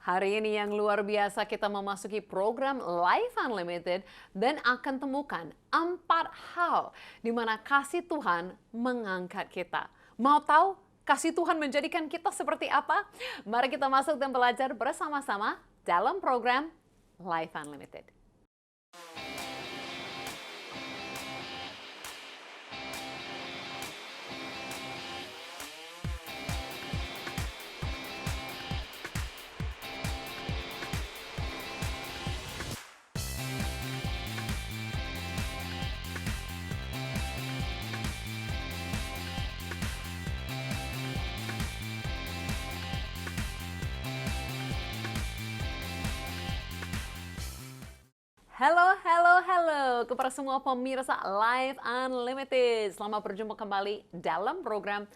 Hari ini yang luar biasa kita memasuki program Life Unlimited dan akan temukan 4 hal di mana kasih Tuhan mengangkat kita. Mau tahu kasih Tuhan menjadikan kita seperti apa? Mari kita masuk dan belajar bersama-sama dalam program Life Unlimited. Halo kepada semua pemirsa Life Unlimited. Selamat berjumpa kembali dalam program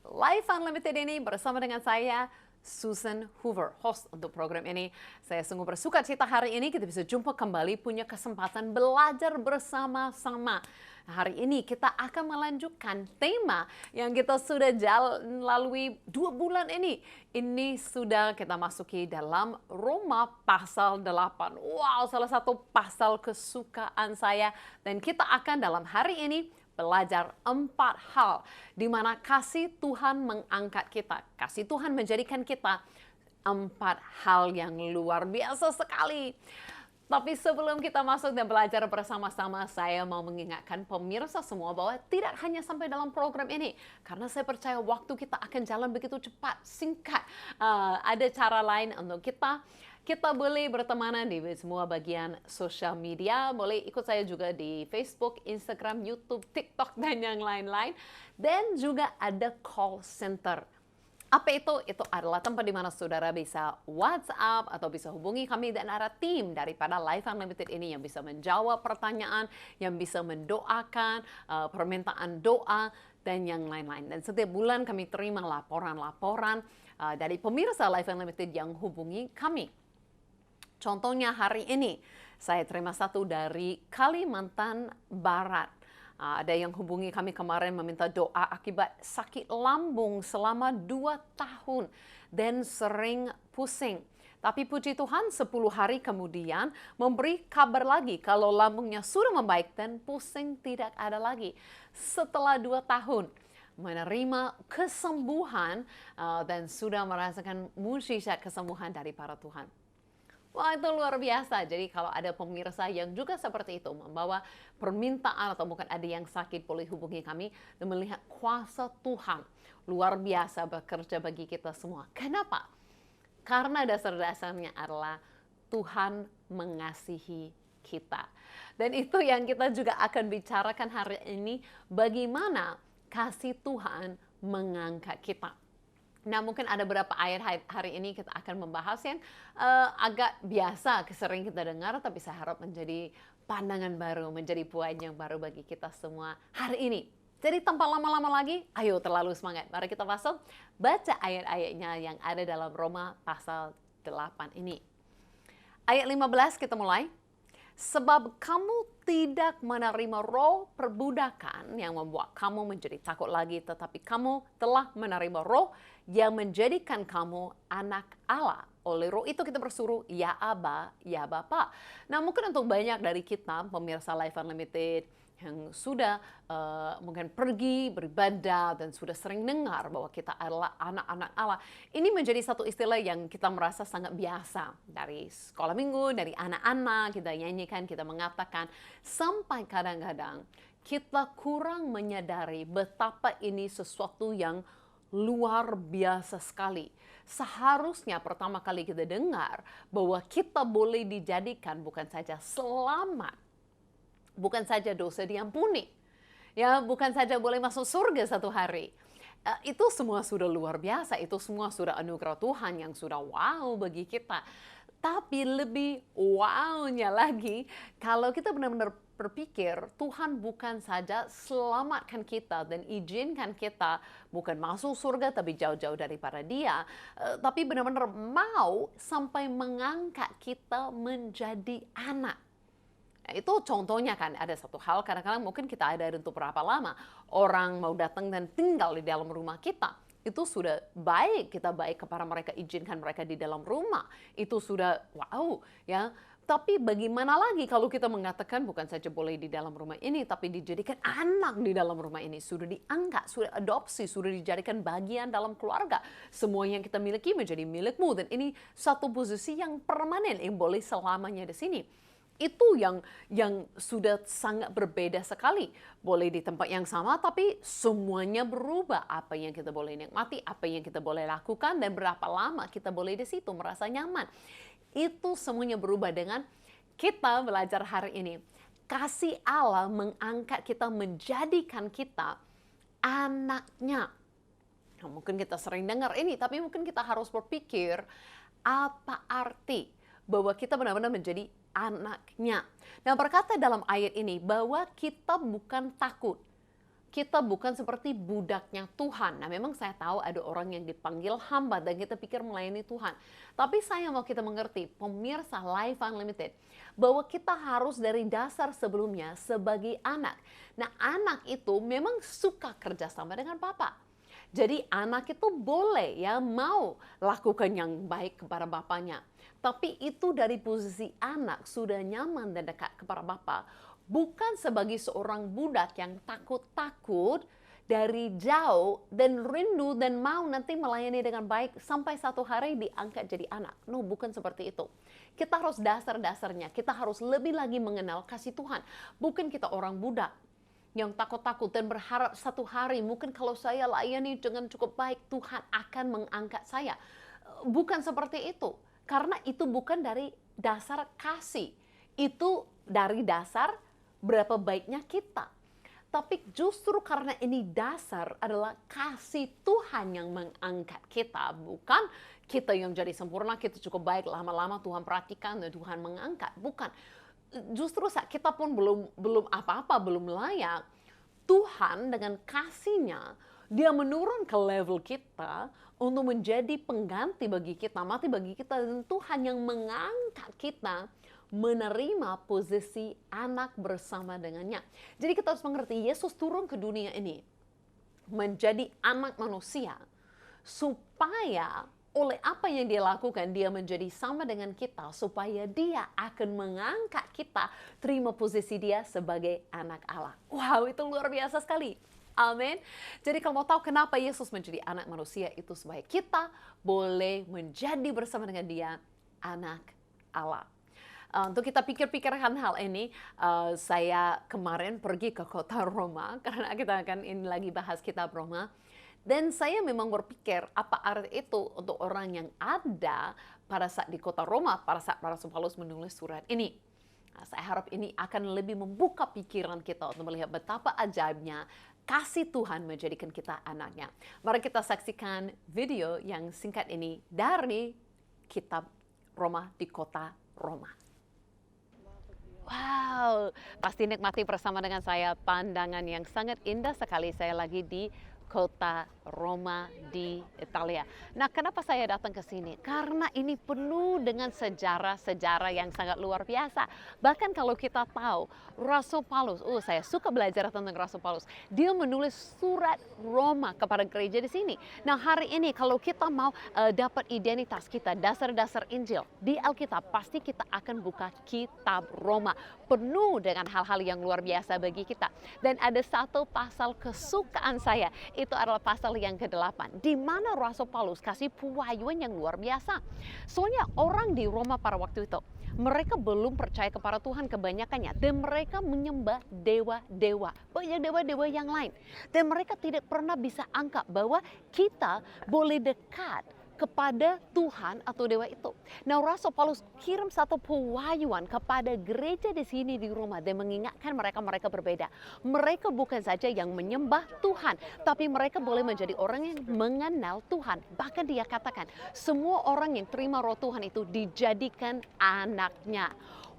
Life Unlimited ini bersama dengan saya, Susan Hoover, host untuk program ini. Saya sungguh bersuka cita hari ini kita bisa jumpa kembali, punya kesempatan belajar bersama-sama. Hari ini kita akan melanjutkan tema yang kita sudah lalui 2 bulan ini. Ini sudah kita masuki dalam Roma pasal 8. Wow, salah satu pasal kesukaan saya. Dan kita akan dalam hari ini belajar 4 hal di mana kasih Tuhan mengangkat kita. Kasih Tuhan menjadikan kita 4 hal yang luar biasa sekali. Tapi sebelum kita masuk dan belajar bersama-sama, saya mau mengingatkan pemirsa semua bahwa tidak hanya sampai dalam program ini. Karena saya percaya waktu kita akan jalan begitu cepat, singkat. Ada cara lain untuk kita. Kita boleh bertemanan di semua bagian sosial media. Boleh ikut saya juga di Facebook, Instagram, YouTube, TikTok, dan yang lain-lain. Dan juga ada call center. Apa itu? Itu adalah tempat di mana saudara bisa WhatsApp atau bisa hubungi kami dan ada tim daripada Life Unlimited ini yang bisa menjawab pertanyaan, yang bisa mendoakan, permintaan doa, dan yang lain-lain. Dan setiap bulan kami terima laporan-laporan dari pemirsa Life Unlimited yang hubungi kami. Contohnya hari ini, saya terima satu dari Kalimantan Barat. Ada yang hubungi kami kemarin meminta doa akibat sakit lambung selama 2 tahun dan sering pusing. Tapi puji Tuhan 10 hari kemudian memberi kabar lagi kalau lambungnya sudah membaik dan pusing tidak ada lagi. Setelah 2 tahun menerima kesembuhan dan sudah merasakan mujizat kesembuhan dari para Tuhan. Wah, itu luar biasa. Jadi kalau ada pemirsa yang juga seperti itu, membawa permintaan atau mungkin ada yang sakit, boleh hubungi kami dan melihat kuasa Tuhan luar biasa bekerja bagi kita semua. Kenapa? Karena dasar-dasarnya adalah Tuhan mengasihi kita. Dan itu yang kita juga akan bicarakan hari ini, bagaimana kasih Tuhan mengangkat kita. Nah, mungkin ada beberapa ayat hari ini kita akan membahas yang agak biasa, sering kita dengar, tapi saya harap menjadi pandangan baru, menjadi poin yang baru bagi kita semua hari ini. Jadi tanpa lama-lama lagi, ayo terlalu semangat. Mari kita masuk, baca ayat-ayatnya yang ada dalam Roma pasal 8 ini. Ayat 15 kita mulai. Sebab kamu tidak menerima roh perbudakan yang membuat kamu menjadi takut lagi, tetapi kamu telah menerima roh yang menjadikan kamu anak Allah. Oleh roh itu kita bersuruh, ya Aba, ya Bapa. Nah, mungkin untuk banyak dari kita, pemirsa Life Unlimited, yang sudah mungkin pergi beribadah dan sudah sering dengar bahwa kita adalah anak-anak Allah. Ini menjadi satu istilah yang kita merasa sangat biasa. Dari sekolah minggu, dari anak-anak, kita nyanyikan, kita mengatakan. Sampai kadang-kadang kita kurang menyadari betapa ini sesuatu yang luar biasa sekali. Seharusnya pertama kali kita dengar bahwa kita boleh dijadikan bukan saja selamat, bukan saja dosa diampuni, ya, bukan saja boleh masuk surga satu hari. Itu semua sudah luar biasa, itu semua sudah anugerah Tuhan yang sudah wow bagi kita. Tapi lebih wow-nya lagi, kalau kita benar-benar berpikir Tuhan bukan saja selamatkan kita dan izinkan kita bukan masuk surga tapi jauh-jauh daripada Dia, tapi benar-benar mau sampai mengangkat kita menjadi anak. Nah, itu contohnya kan ada satu hal, kadang-kadang mungkin kita ada untuk berapa lama orang mau datang dan tinggal di dalam rumah kita. Itu sudah baik, kita baik kepada mereka, izinkan mereka di dalam rumah. Itu sudah wow, ya. Tapi bagaimana lagi kalau kita mengatakan bukan saja boleh di dalam rumah ini, tapi dijadikan anak di dalam rumah ini. Sudah diangkat, sudah adopsi, sudah dijadikan bagian dalam keluarga. Semua yang kita miliki menjadi milikmu. Dan ini satu posisi yang permanen, yang boleh selamanya di sini. Itu yang sudah sangat berbeda sekali. Boleh di tempat yang sama, tapi semuanya berubah. Apa yang kita boleh nikmati, apa yang kita boleh lakukan, dan berapa lama kita boleh di situ merasa nyaman. Itu semuanya berubah dengan kita belajar hari ini. Kasih Allah mengangkat kita, menjadikan kita anaknya. Nah, mungkin kita sering dengar ini, tapi mungkin kita harus berpikir, apa arti bahwa kita benar-benar menjadi anaknya. Nah, berkata dalam ayat ini bahwa kita bukan takut. Kita bukan seperti budaknya Tuhan. Nah, memang saya tahu ada orang yang dipanggil hamba dan kita pikir melayani Tuhan. Tapi saya mau kita mengerti, pemirsa Life Unlimited, bahwa kita harus dari dasar sebelumnya sebagai anak. Nah, anak itu memang suka kerjasama dengan Papa. Jadi anak itu boleh ya mau lakukan yang baik kepada bapaknya. Tapi itu dari posisi anak sudah nyaman dan dekat kepada Bapa. Bukan sebagai seorang budak yang takut-takut dari jauh dan rindu dan mau nanti melayani dengan baik sampai satu hari diangkat jadi anak. No, bukan seperti itu. Kita harus dasar-dasarnya. Kita harus lebih lagi mengenal kasih Tuhan. Bukan kita orang budak yang takut-takut dan berharap satu hari mungkin kalau saya layani dengan cukup baik Tuhan akan mengangkat saya. Bukan seperti itu. Karena itu bukan dari dasar kasih. Itu dari dasar berapa baiknya kita. Tapi justru karena ini dasar adalah kasih Tuhan yang mengangkat kita. Bukan kita yang jadi sempurna, kita cukup baik, lama-lama Tuhan perhatikan dan Tuhan mengangkat. Bukan. Justru saat kita pun belum apa-apa, belum layak. Tuhan dengan kasihnya, dia menurun ke level kita untuk menjadi pengganti bagi kita, mati bagi kita. Dan Tuhan yang mengangkat kita menerima posisi anak bersama dengannya. Jadi kita harus mengerti, Yesus turun ke dunia ini menjadi anak manusia supaya oleh apa yang dia lakukan, dia menjadi sama dengan kita supaya dia akan mengangkat kita terima posisi dia sebagai anak Allah. Wow, itu luar biasa sekali. Amin. Jadi kalau mau tahu kenapa Yesus menjadi anak manusia, itu supaya kita boleh menjadi bersama dengan dia anak Allah. Untuk kita pikir-pikirkan hal ini, saya kemarin pergi ke kota Roma, karena kita akan ini lagi bahas kitab Roma. Dan saya memang berpikir, apa arti itu untuk orang yang ada pada saat di kota Roma, pada saat Rasul Paulus menulis surat ini. Nah, saya harap ini akan lebih membuka pikiran kita untuk melihat betapa ajaibnya kasih Tuhan menjadikan kita anaknya. Mari kita saksikan video yang singkat ini dari kitab Roma di kota Roma. Wow, pasti nikmati bersama dengan saya pandangan yang sangat indah sekali. Saya lagi di kota Roma di Italia. Nah, kenapa saya datang ke sini? Karena ini penuh dengan sejarah-sejarah yang sangat luar biasa. Bahkan kalau kita tahu Rasul Paulus, saya suka belajar tentang Rasul Paulus. Dia menulis surat Roma kepada gereja di sini. Nah, hari ini kalau kita mau dapat identitas kita, dasar-dasar Injil di Alkitab, pasti kita akan buka kitab Roma. Penuh dengan hal-hal yang luar biasa bagi kita. Dan ada satu pasal kesukaan saya, itu adalah pasal yang ke-8, di mana Rasul Paulus kasih pewahyuan yang luar biasa. Soalnya orang di Roma pada waktu itu, mereka belum percaya kepada Tuhan kebanyakannya, dan mereka menyembah dewa-dewa, banyak dewa-dewa yang lain. Dan mereka tidak pernah bisa angkat bahwa kita boleh dekat kepada Tuhan atau dewa itu. Nah, Rasul Paulus kirim satu pewahyuan kepada gereja di sini di Roma dan mengingatkan mereka berbeda. Mereka bukan saja yang menyembah Tuhan, tapi mereka boleh menjadi orang yang mengenal Tuhan. Bahkan dia katakan, semua orang yang terima roh Tuhan itu dijadikan anaknya.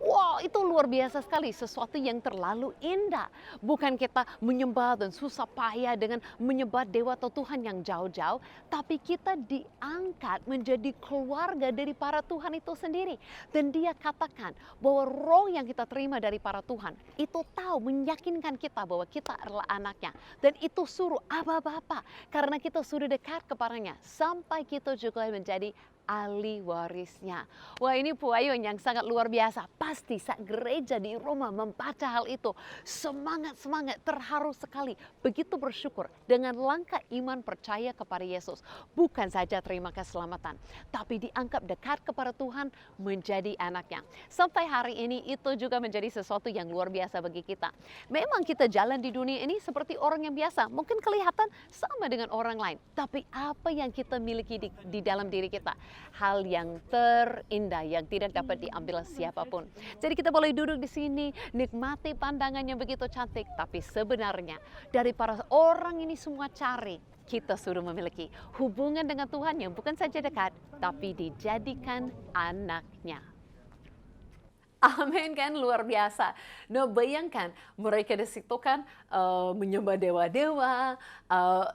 Wow, itu luar biasa sekali, sesuatu yang terlalu indah. Bukan kita menyembah dan susah payah dengan menyembah dewa atau Tuhan yang jauh-jauh, tapi kita diangkat menjadi keluarga dari para Tuhan itu sendiri. Dan dia katakan bahwa roh yang kita terima dari para Tuhan, itu tahu meyakinkan kita bahwa kita adalah anaknya. Dan itu suruh Aba Bapa, karena kita sudah dekat kepadanya, sampai kita juga menjadi ahli warisnya. Wah, ini puayun yang sangat luar biasa. Pasti saat gereja di Roma membaca hal itu, semangat terharu sekali. Begitu bersyukur dengan langkah iman percaya kepada Yesus. Bukan saja terima keselamatan, tapi dianggap dekat kepada Tuhan, menjadi anaknya. Sampai hari ini itu juga menjadi sesuatu yang luar biasa bagi kita. Memang kita jalan di dunia ini seperti orang yang biasa. Mungkin kelihatan sama dengan orang lain. Tapi apa yang kita miliki di dalam diri kita? Hal yang terindah yang tidak dapat diambil siapapun. Jadi kita boleh duduk di sini, nikmati pandangan yang begitu cantik, tapi sebenarnya dari para orang ini semua cari, kita sudah memiliki hubungan dengan Tuhan yang bukan saja dekat, tapi dijadikan anaknya. Amin kan, luar biasa. Nah, bayangkan mereka di situ kan menyembah dewa-dewa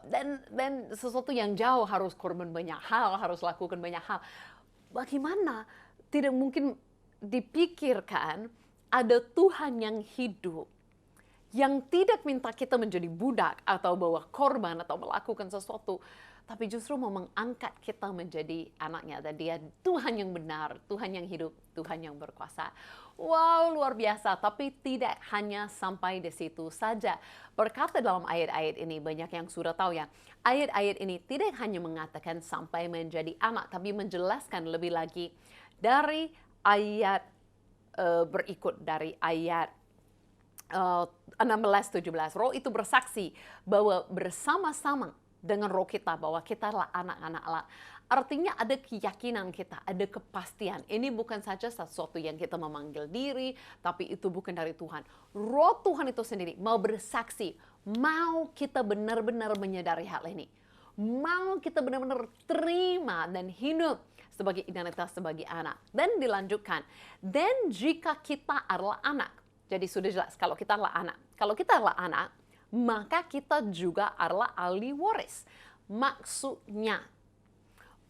dan sesuatu yang jauh, harus korban banyak hal, harus lakukan banyak hal. Bagaimana tidak mungkin dipikirkan ada Tuhan yang hidup, yang tidak minta kita menjadi budak atau bawa korban atau melakukan sesuatu, tapi justru mau mengangkat kita menjadi anaknya. Dan dia Tuhan yang benar, Tuhan yang hidup, Tuhan yang berkuasa. Wow, luar biasa. Tapi tidak hanya sampai di situ saja. Berkata dalam ayat-ayat ini, banyak yang sudah tahu ya, ayat-ayat ini tidak hanya mengatakan sampai menjadi anak, tapi menjelaskan lebih lagi dari ayat berikut, dari ayat 16-17. Roh itu bersaksi bahwa bersama-sama dengan roh kita bahwa kita adalah anak-anak Allah. Artinya ada keyakinan kita, ada kepastian. Ini bukan saja sesuatu yang kita memanggil diri, tapi itu bukan dari Tuhan. Roh Tuhan itu sendiri mau bersaksi, mau kita benar-benar menyadari hal ini. Mau kita benar-benar terima dan hidup sebagai identitas sebagai anak. Dan dilanjutkan, dan jika kita adalah anak, jadi sudah jelas kalau kita adalah anak. Kalau kita adalah anak, maka kita juga adalah ahli waris. Maksudnya,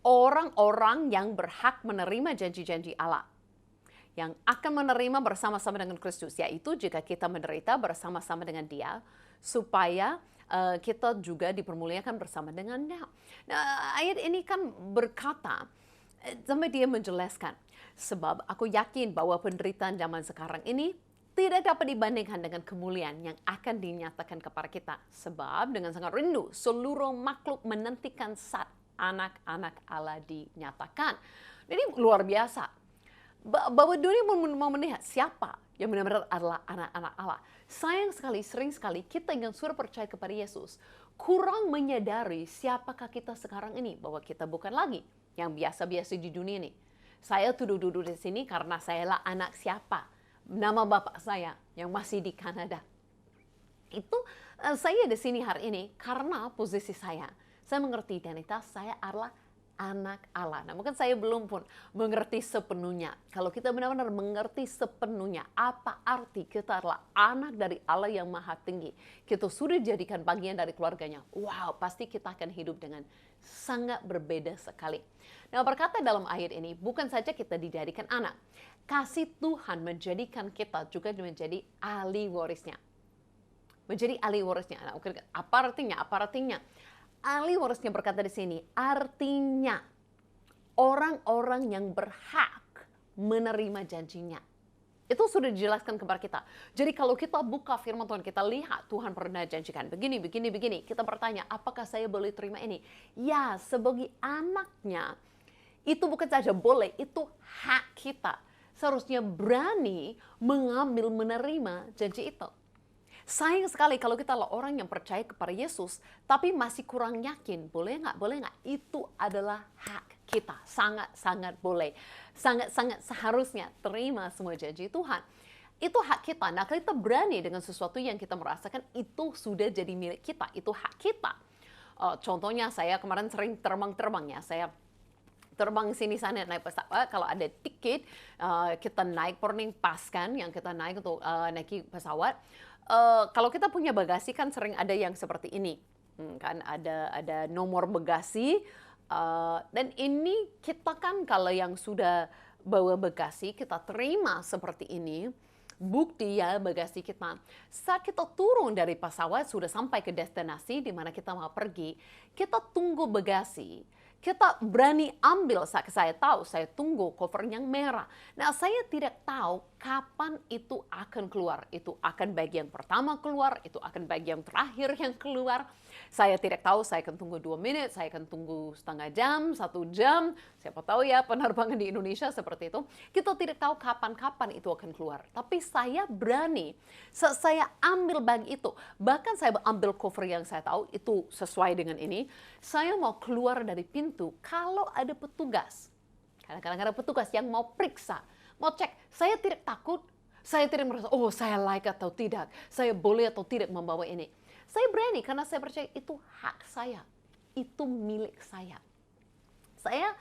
orang-orang yang berhak menerima janji-janji Allah, yang akan menerima bersama-sama dengan Kristus, yaitu jika kita menderita bersama-sama dengan Dia, supaya kita juga dipermuliakan bersama dengan Dia. Nah, ayat ini kan berkata, sampai dia menjelaskan, sebab aku yakin bahwa penderitaan zaman sekarang ini tidak dapat dibandingkan dengan kemuliaan yang akan dinyatakan kepada kita. Sebab dengan sangat rindu seluruh makhluk menantikan saat anak-anak Allah dinyatakan. Jadi luar biasa. Bahwa dunia mau melihat siapa yang benar-benar adalah anak-anak Allah. Sayang sekali, sering sekali kita yang sudah percaya kepada Yesus kurang menyadari siapakah kita sekarang ini. Bahwa kita bukan lagi yang biasa-biasa di dunia ini. Saya duduk di sini karena saya adalah anak siapa. Nama bapak saya yang masih di Kanada. Itu saya di sini hari ini karena posisi saya. Saya mengerti identitas saya adalah anak Allah. Nah, mungkin saya belum pun mengerti sepenuhnya. Kalau kita benar-benar mengerti sepenuhnya apa arti kita adalah anak dari Allah yang maha tinggi. Kita sudah dijadikan bagian dari keluarganya. Wow, pasti kita akan hidup dengan sangat berbeda sekali. Nah, berkata dalam ayat ini, bukan saja kita dijadikan anak. Kasih Tuhan menjadikan kita juga menjadi ahli warisnya. Menjadi ahli warisnya. Nah, apa artinya? Apa artinya? Ahli warisnya berkata di sini, artinya orang-orang yang berhak menerima janjinya. Itu sudah dijelaskan kepada kita. Jadi kalau kita buka firman Tuhan, kita lihat Tuhan pernah janjikan begini. Kita bertanya, apakah saya boleh terima ini? Ya, sebagai anaknya, itu bukan saja boleh, itu hak kita. Seharusnya berani mengambil, menerima janji itu. Sayang sekali kalau kita adalah orang yang percaya kepada Yesus, tapi masih kurang yakin, boleh nggak? Itu adalah hak kita, sangat-sangat boleh. Sangat-sangat seharusnya terima semua janji Tuhan. Itu hak kita. Nah, kalau kita berani dengan sesuatu yang kita merasakan, itu sudah jadi milik kita, itu hak kita. Contohnya saya kemarin sering terbang ya, saya terbang sini sana naik pesawat, kalau ada tiket kita naik boarding pass kan, yang kita naik untuk naiki pesawat. Kalau kita punya bagasi kan sering ada yang seperti ini, kan ada nomor bagasi, dan ini kita kan kalau yang sudah bawa bagasi kita terima seperti ini. Bukti ya bagasi kita. Saat kita turun dari pesawat sudah sampai ke destinasi di mana kita mau pergi, kita tunggu bagasi. Kita berani ambil saat saya tahu, saya tunggu cover yang merah. Nah, saya tidak tahu kapan itu akan keluar. Itu akan bagian pertama keluar, itu akan bagian terakhir yang keluar. Saya tidak tahu, saya akan tunggu 2 menit, saya akan tunggu setengah jam, 1 jam. Siapa tahu ya penerbangan di Indonesia seperti itu. Kita tidak tahu kapan-kapan itu akan keluar. Tapi saya berani, saya ambil bag itu. Bahkan saya ambil cover yang saya tahu, itu sesuai dengan ini. Saya mau keluar dari pintu kalau ada petugas. Kadang-kadang ada petugas yang mau periksa, mau cek. Saya tidak takut, saya tidak merasa, oh saya like atau tidak, saya boleh atau tidak membawa ini. Saya berani karena saya percaya itu hak saya, itu milik saya. Saya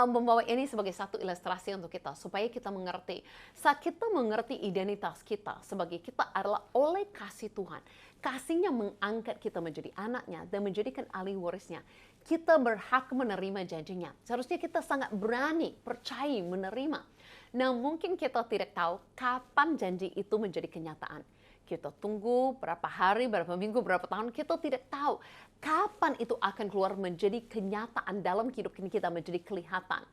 membawa ini sebagai satu ilustrasi untuk kita, supaya kita mengerti. Saat kita mengerti identitas kita sebagai kita adalah oleh kasih Tuhan. Kasihnya mengangkat kita menjadi anaknya dan menjadikan ahli warisnya. Kita berhak menerima janjinya. Seharusnya kita sangat berani, percaya, menerima. Nah, mungkin kita tidak tahu kapan janji itu menjadi kenyataan. Kita tunggu berapa hari, berapa minggu, berapa tahun, kita tidak tahu kapan itu akan keluar menjadi kenyataan dalam kehidupan kita, menjadi kelihatan.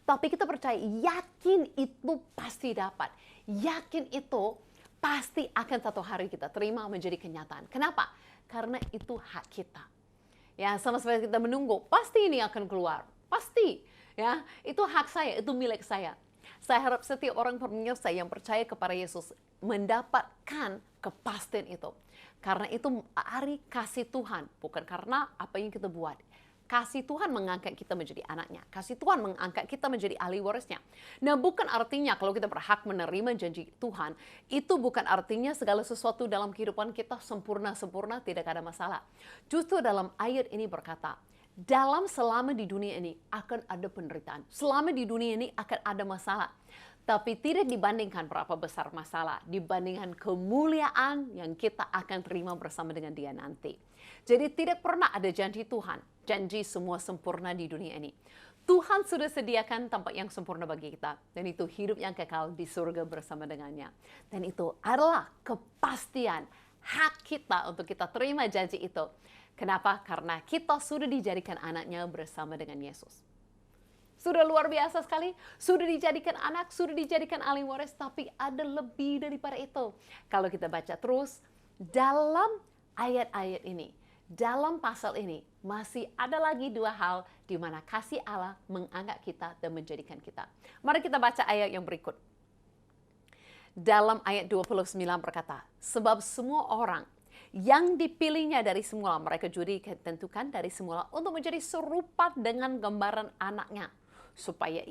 Tapi kita percaya, yakin itu pasti dapat. Yakin itu pasti akan satu hari kita terima menjadi kenyataan. Kenapa? Karena itu hak kita. Ya, sama seperti kita menunggu, pasti ini akan keluar. Pasti. Ya, itu hak saya, itu milik saya. Saya harap setiap orang pemirsa yang percaya kepada Yesus mendapatkan kepastian itu. Karena itu hari kasih Tuhan, bukan karena apa yang kita buat. Kasih Tuhan mengangkat kita menjadi anaknya. Kasih Tuhan mengangkat kita menjadi ahli warisnya. Nah, bukan artinya kalau kita berhak menerima janji Tuhan, itu bukan artinya segala sesuatu dalam kehidupan kita sempurna-sempurna, tidak ada masalah. Justru dalam ayat ini berkata, selama di dunia ini akan ada penderitaan. Selama di dunia ini akan ada masalah. Tapi tidak dibandingkan berapa besar masalah, dibandingkan kemuliaan yang kita akan terima bersama dengan Dia nanti. Jadi tidak pernah ada janji Tuhan, janji semua sempurna di dunia ini. Tuhan sudah sediakan tempat yang sempurna bagi kita, dan itu hidup yang kekal di surga bersama dengannya. Dan itu adalah kepastian hak kita untuk kita terima janji itu. Kenapa? Karena kita sudah dijadikan anaknya bersama dengan Yesus. Sudah luar biasa sekali, sudah dijadikan anak, sudah dijadikan ahli waris, tapi ada lebih daripada itu. Kalau kita baca terus, dalam ayat-ayat ini, dalam pasal ini, masih ada lagi 2 hal di mana kasih Allah mengangkat kita dan menjadikan kita. Mari kita baca ayat yang berikut. Dalam ayat 29 berkata, sebab semua orang yang dipilihnya dari semula, mereka juga ditentukan dari semula untuk menjadi serupa dengan gambaran anaknya, supaya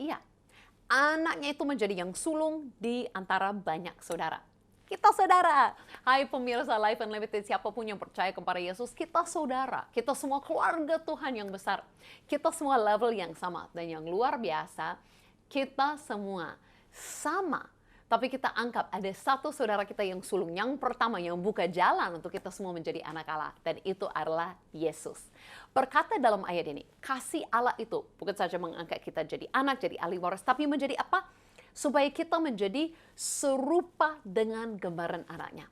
anaknya itu menjadi yang sulung di antara banyak saudara. Kita saudara. Hai pemirsa Life Unlimited, siapapun yang percaya kepada Yesus, kita saudara. Kita semua keluarga Tuhan yang besar. Kita semua level yang sama. Dan yang luar biasa, kita semua sama. Tapi kita anggap ada satu saudara kita yang sulung. Yang pertama yang buka jalan untuk kita semua menjadi anak Allah. Dan itu adalah Yesus. Berkata dalam ayat ini, kasih Allah itu bukan saja mengangkat kita jadi anak, jadi ahli waris. Tapi menjadi apa? Supaya kita menjadi serupa dengan gambaran anaknya.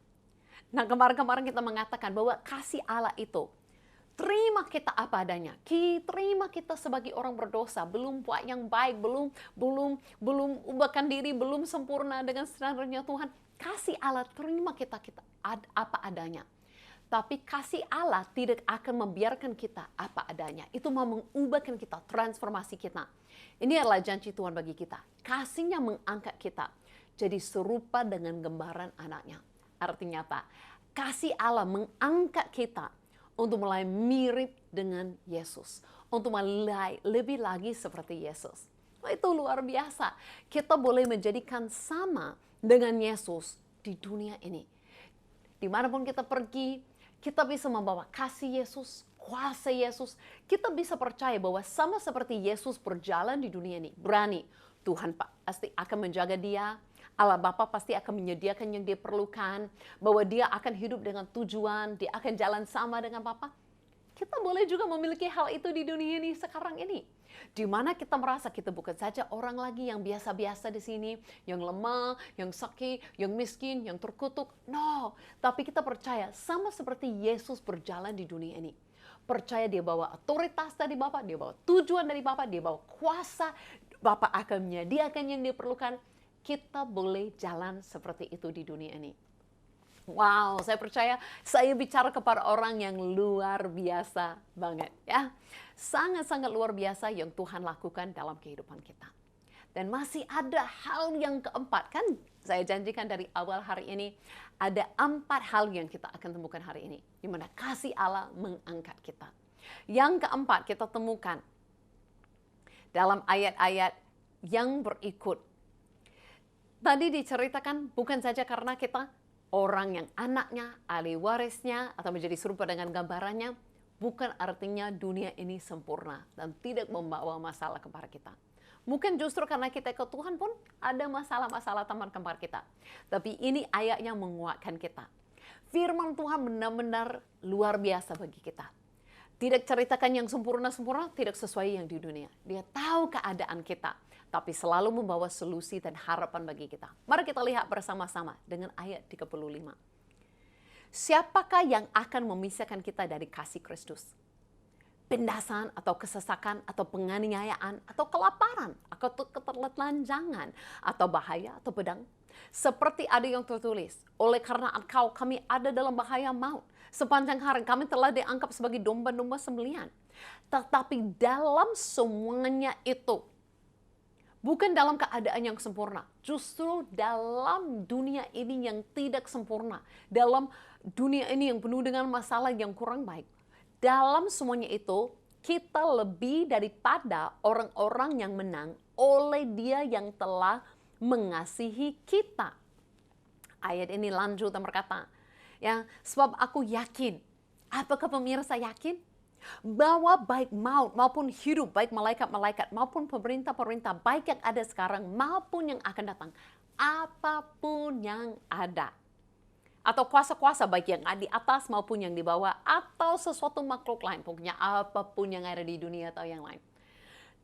Nah, kemarin-kemarin kita mengatakan bahwa kasih Allah itu terima kita apa adanya. Terima kita sebagai orang berdosa, belum buat yang baik, belum ubahkan diri, belum sempurna dengan standarnya Tuhan. Kasih Allah terima kita apa adanya. Tapi kasih Allah tidak akan membiarkan kita apa adanya. Itu mau mengubahkan kita, transformasi kita. Ini adalah janji Tuhan bagi kita. Kasihnya mengangkat kita jadi serupa dengan gambaran anaknya. Artinya apa? Kasih Allah mengangkat kita untuk mulai mirip dengan Yesus. Untuk mulai lebih lagi seperti Yesus. Itu luar biasa. Kita boleh menjadikan sama dengan Yesus di dunia ini. Dimanapun kita pergi, kita bisa membawa kasih Yesus, kuasa Yesus, kita bisa percaya bahwa sama seperti Yesus berjalan di dunia ini, berani. Tuhan pasti akan menjaga dia, Allah Bapa pasti akan menyediakan yang dia perlukan, bahwa dia akan hidup dengan tujuan, dia akan jalan sama dengan Bapa. Kita boleh juga memiliki hal itu di dunia ini sekarang ini. Di mana kita merasa kita bukan saja orang lagi yang biasa-biasa di sini, yang lemah, yang sakit, yang miskin, yang terkutuk. No, tapi kita percaya sama seperti Yesus berjalan di dunia ini. Percaya dia bawa otoritas dari Bapa, dia bawa tujuan dari Bapa, dia bawa kuasa, Bapa akan menyediakan yang dia perlukan. Kita boleh jalan seperti itu di dunia ini. Wow, saya percaya saya bicara kepada orang yang luar biasa banget ya. Sangat-sangat luar biasa yang Tuhan lakukan dalam kehidupan kita. Dan masih ada hal yang keempat, kan saya janjikan dari awal hari ini, ada 4 hal yang kita akan temukan hari ini. Di mana kasih Allah mengangkat kita. Yang keempat kita temukan dalam ayat-ayat yang berikut. Tadi diceritakan bukan saja karena kita orang yang anaknya, ahli warisnya, atau menjadi serupa dengan gambarannya, bukan artinya dunia ini sempurna dan tidak membawa masalah kepada kita. Mungkin justru karena kita ke Tuhan pun ada masalah-masalah teman kembar kita. Tapi ini ayatnya menguatkan kita. Firman Tuhan benar-benar luar biasa bagi kita. Tidak ceritakan yang sempurna-sempurna, tidak sesuai yang di dunia. Dia tahu keadaan kita, tapi selalu membawa solusi dan harapan bagi kita. Mari kita lihat bersama-sama dengan ayat 35. Siapakah yang akan memisahkan kita dari kasih Kristus? Pendasan atau kesesakan atau penganiayaan atau kelaparan atau keterlanjangan atau bahaya atau pedang? Seperti ada yang tertulis, oleh karena engkau kami ada dalam bahaya maut. Sepanjang hari kami telah dianggap sebagai domba-domba sembelihan. Tetapi dalam semuanya itu, bukan dalam keadaan yang sempurna, justru dalam dunia ini yang tidak sempurna, dalam dunia ini yang penuh dengan masalah yang kurang baik, dalam semuanya itu kita lebih daripada orang-orang yang menang oleh Dia yang telah mengasihi kita. Ayat ini lanjut dan berkata, ya, sebab aku yakin, apakah pemirsa yakin? Bahwa baik maut maupun hidup, baik malaikat-malaikat maupun pemerintah-pemerintah, baik yang ada sekarang maupun yang akan datang, apapun yang ada, atau kuasa-kuasa baik yang ada di atas maupun yang di bawah, atau sesuatu makhluk lain, pokoknya apapun yang ada di dunia atau yang lain,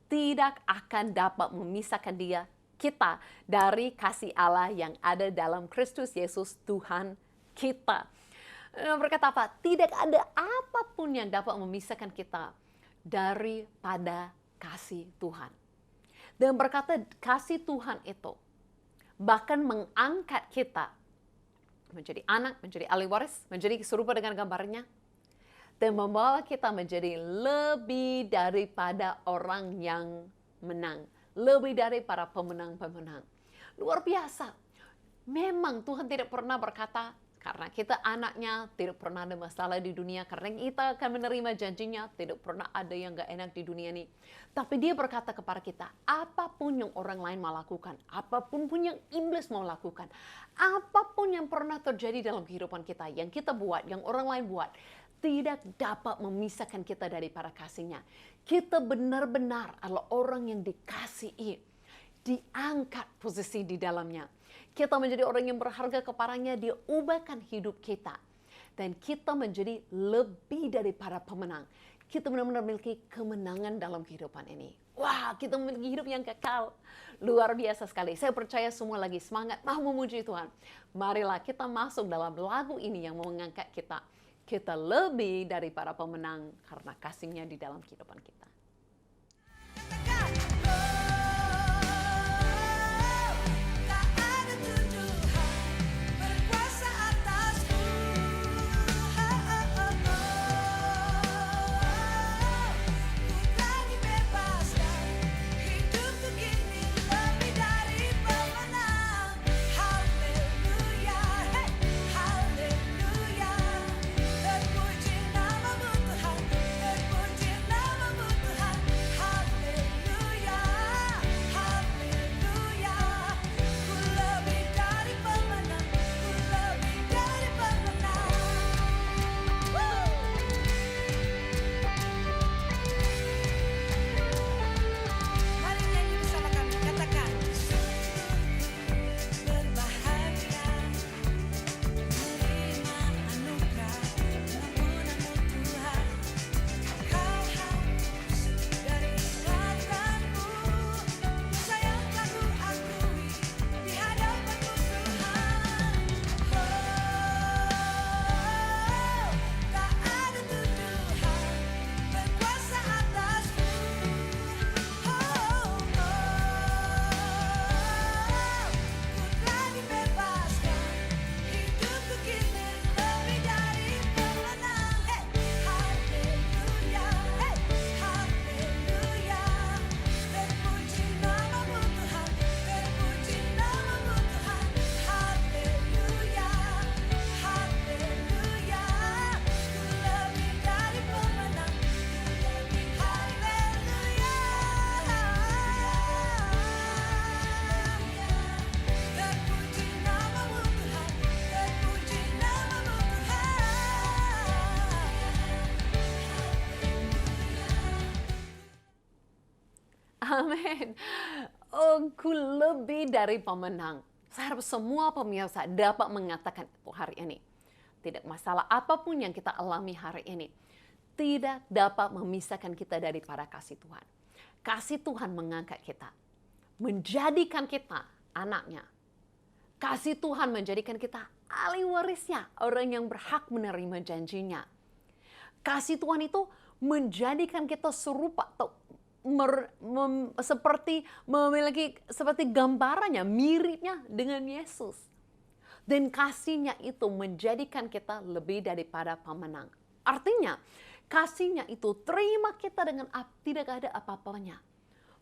tidak akan dapat memisahkan kita dari kasih Allah yang ada dalam Kristus Yesus Tuhan kita. Berkata apa? Tidak ada apapun yang dapat memisahkan kita daripada kasih Tuhan. Dan berkata kasih Tuhan itu bahkan mengangkat kita menjadi anak, menjadi ahli waris, menjadi serupa dengan gambarnya, dan membawa kita menjadi lebih daripada orang yang menang, lebih dari para pemenang-pemenang. Luar biasa. Memang Tuhan tidak pernah berkata, karena kita anaknya, tidak pernah ada masalah di dunia. Karena kita akan menerima janjinya, tidak pernah ada yang gak enak di dunia ini. Tapi Dia berkata kepada kita, apapun yang orang lain mau lakukan, apapun pun yang iblis mau lakukan, apapun yang pernah terjadi dalam kehidupan kita, yang kita buat, yang orang lain buat, tidak dapat memisahkan kita daripada kasih-Nya. Kita benar-benar adalah orang yang dikasihi, diangkat posisi di dalamnya. Kita menjadi orang yang berharga kepadanya, Dia ubahkan hidup kita. Dan kita menjadi lebih daripada pemenang. Kita benar-benar memiliki kemenangan dalam kehidupan ini. Wah, kita memiliki hidup yang kekal. Luar biasa sekali. Saya percaya semua lagi semangat, mau memuji Tuhan. Marilah kita masuk dalam lagu ini yang mengangkat kita. Kita lebih daripada pemenang karena kasih-Nya di dalam kehidupan kita. Amin. Aku lebih dari pemenang. Saya harap semua pemirsa dapat mengatakan itu hari ini. Tidak masalah apapun yang kita alami hari ini, tidak dapat memisahkan kita daripada kasih Tuhan. Kasih Tuhan mengangkat kita, menjadikan kita anaknya. Kasih Tuhan menjadikan kita ahli warisnya, orang yang berhak menerima janjinya. Kasih Tuhan itu menjadikan kita serupa atau seperti memiliki seperti gambarannya, miripnya dengan Yesus. Dan kasihnya itu menjadikan kita lebih daripada pemenang. Artinya, kasihnya itu terima kita dengan tidak ada apa-apanya.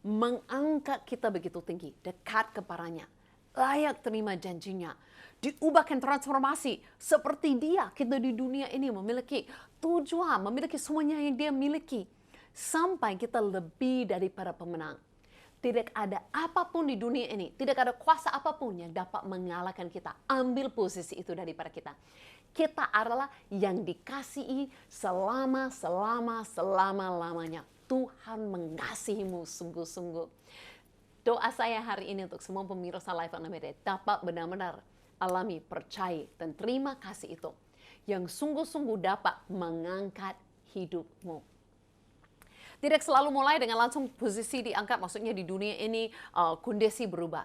Mengangkat kita begitu tinggi, dekat kepadanya. Layak terima janjinya. Diubahkan transformasi seperti dia. Kita di dunia ini memiliki tujuan, memiliki semuanya yang dia miliki. Sampai kita lebih daripada pemenang. Tidak ada apapun di dunia ini, tidak ada kuasa apapun yang dapat mengalahkan kita. Ambil posisi itu daripada kita. Kita adalah yang dikasihi selama-lamanya. Tuhan mengasihimu sungguh-sungguh. Doa saya hari ini untuk semua pemirsa Life Unlimited dapat benar-benar alami, percaya, dan terima kasih itu. Yang sungguh-sungguh dapat mengangkat hidupmu. Tidak selalu mulai dengan langsung posisi diangkat, maksudnya di dunia ini kondisi berubah.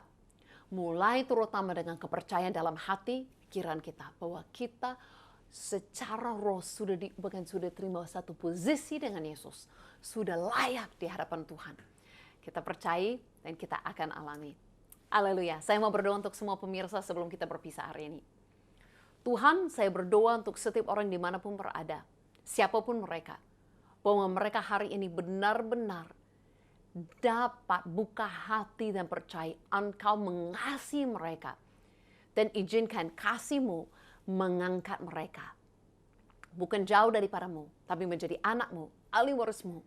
Mulai terutama dengan kepercayaan dalam hati, pikiran kita, bahwa kita secara roh sudah diubahkan, sudah terima satu posisi dengan Yesus. Sudah layak di hadapan Tuhan. Kita percaya dan kita akan alami. Haleluya. Saya mau berdoa untuk semua pemirsa sebelum kita berpisah hari ini. Tuhan, saya berdoa untuk setiap orang dimanapun berada, siapapun mereka, bahwa mereka hari ini benar-benar dapat buka hati dan percaya Engkau mengasihi mereka. Dan izinkan kasih-Mu mengangkat mereka. Bukan jauh daripadamu, tapi menjadi anak-Mu, ahli waris-Mu.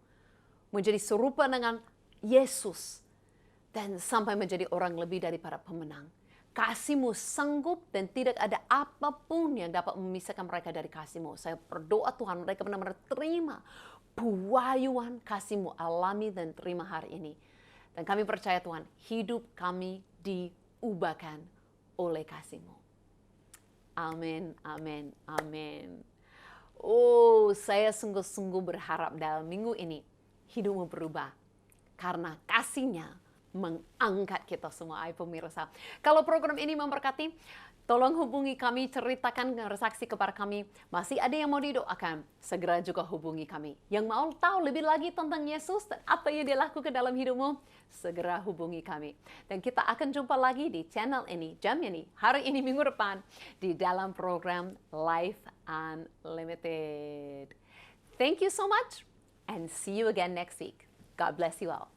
Menjadi serupa dengan Yesus. Dan sampai menjadi orang lebih daripada pemenang. Kasih-Mu sanggup dan tidak ada apapun yang dapat memisahkan mereka dari kasih-Mu. Saya berdoa Tuhan mereka benar-benar terima pewahyuan kasih-Mu alami dan terima hari ini. Dan kami percaya Tuhan, hidup kami diubahkan oleh kasih-Mu. Amin, amin, amin. Oh, saya sungguh-sungguh berharap dalam minggu ini hidupmu berubah. Karena kasih-Nya mengangkat kita semua, ay pemirsa. Kalau program ini memberkati, tolong hubungi kami, ceritakan resaksi kepada kami. Masih ada yang mau didoakan, segera juga hubungi kami. Yang mau tahu lebih lagi tentang Yesus dan apa yang Dia lakukan dalam hidupmu, segera hubungi kami. Dan kita akan jumpa lagi di channel ini, jam ini, hari ini, minggu depan, di dalam program Life Unlimited. Thank you so much and see you again next week. God bless you all.